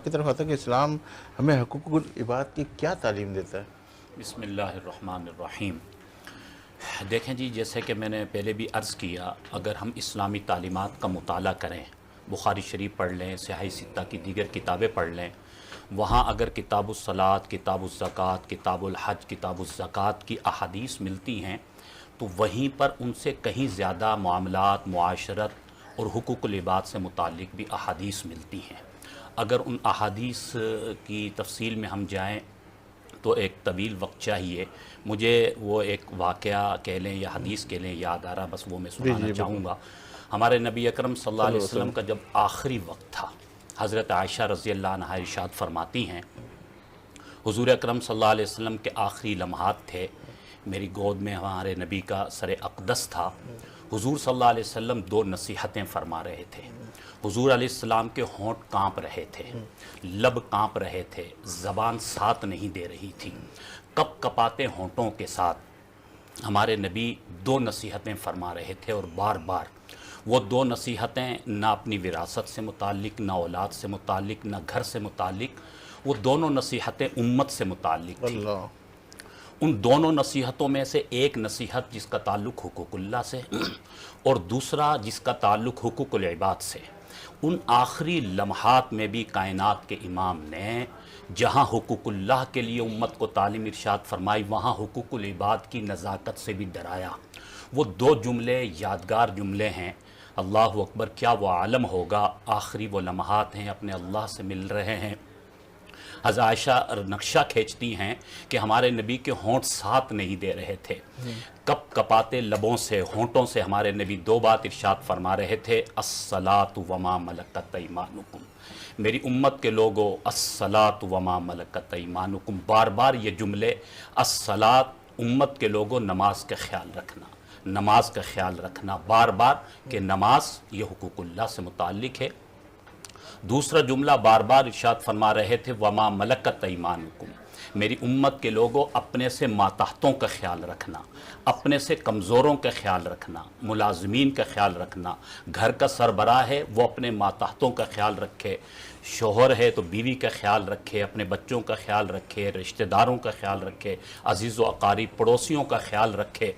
آپ کی طرف آتا ہے کہ اسلام ہمیں حقوق العباد کی کیا تعلیم دیتا ہے؟ بسم اللہ الرحمن الرحیم۔ دیکھیں جی، جیسے کہ میں نے پہلے بھی عرض کیا، اگر ہم اسلامی تعلیمات کا مطالعہ کریں، بخاری شریف پڑھ لیں، صحیح ستہ کی دیگر کتابیں پڑھ لیں، وہاں اگر کتاب الصلاۃ، کتاب الزکوٰۃ، کتاب الحج، کتاب الزکوٰۃ کی احادیث ملتی ہیں تو وہیں پر ان سے کہیں زیادہ معاملات، معاشرت اور حقوق العباد سے متعلق بھی احادیث ملتی ہیں۔ اگر ان احادیث کی تفصیل میں ہم جائیں تو ایک طویل وقت چاہیے۔ مجھے وہ ایک واقعہ کہہ لیں یا حدیث کہہ لیں یاد آ رہا، بس وہ میں سنانا چاہوں گا۔ ہمارے نبی اکرم صلی اللہ علیہ وسلم کا جب آخری وقت تھا، حضرت عائشہ رضی اللہ عنہا ارشاد فرماتی ہیں، حضور اکرم صلی اللہ علیہ وسلم کے آخری لمحات تھے، میری گود میں ہمارے نبی کا سر اقدس تھا۔ حضور صلی اللہ علیہ وسلم دو نصیحتیں فرما رہے تھے۔ حضور علیہ السلام کے ہونٹ کانپ رہے تھے، لب کانپ رہے تھے، زبان ساتھ نہیں دے رہی تھی۔ کپ کپاتے ہونٹوں کے ساتھ ہمارے نبی دو نصیحتیں فرما رہے تھے، اور بار بار وہ دو نصیحتیں نہ اپنی وراثت سے متعلق، نہ اولاد سے متعلق، نہ گھر سے متعلق، وہ دونوں نصیحتیں امت سے متعلق تھیں۔ اللہ، ان دونوں نصیحتوں میں سے ایک نصیحت جس کا تعلق حقوق اللہ سے اور دوسرا جس کا تعلق حقوق العباد سے۔ ان آخری لمحات میں بھی کائنات کے امام نے جہاں حقوق اللہ کے لیے امت کو تعلیم ارشاد فرمائی، وہاں حقوق العباد کی نزاکت سے بھی ڈرایا۔ وہ دو جملے یادگار جملے ہیں، اللہ اکبر، کیا وہ عالم ہوگا، آخری وہ لمحات ہیں، اپنے اللہ سے مل رہے ہیں۔ حضرت عائشہ نقشہ کھینچتی ہیں کہ ہمارے نبی کے ہونٹ ساتھ نہیں دے رہے تھے، کپ کپاتے لبوں سے، ہونٹوں سے ہمارے نبی دو بات ارشاد فرما رہے تھے، الصلاۃ وما ملکت ایمانکم، میری امت کے لوگوں، الصلاۃ وما ملکت ایمانکم، بار بار یہ جملے، الصلاۃ امت کے لوگوں، نماز کا خیال رکھنا، نماز کا خیال رکھنا، بار بار کہ نماز یہ حقوق اللہ سے متعلق ہے۔ دوسرا جملہ بار بار ارشاد فرما رہے تھے، وما ملکت ایمانکم، میری امت کے لوگوں، اپنے سے ماتحتوں کا خیال رکھنا، اپنے سے کمزوروں کا خیال رکھنا، ملازمین کا خیال رکھنا، گھر کا سربراہ ہے وہ اپنے ماتحتوں کا خیال رکھے، شوہر ہے تو بیوی کا خیال رکھے، اپنے بچوں کا خیال رکھے، رشتہ داروں کا خیال رکھے، عزیز و اقارب پڑوسیوں کا خیال رکھے۔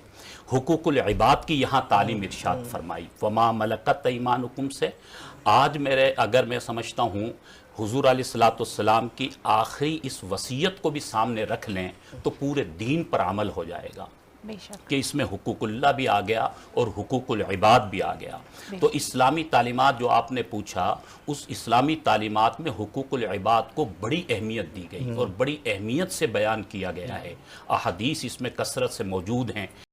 حقوق العباد کی یہاں تعلیم ارشاد فرمائی، وما ملکت ایمانکم سے۔ آج اگر میں سمجھتا ہوں حضور علیہ الصلوۃ والسلام کی آخری اس وصیت کو بھی سامنے رکھ لیں تو پورے دین پر عمل ہو جائے گا، بے شک، کہ اس میں حقوق اللہ بھی آ گیا اور حقوق العباد بھی آ گیا۔ تو اسلامی تعلیمات جو آپ نے پوچھا، اس اسلامی تعلیمات میں حقوق العباد کو بڑی اہمیت دی گئی اور بڑی احمیت سے بیان کیا گیا ہے۔ احادیث اس میں کثرت سے موجود ہیں۔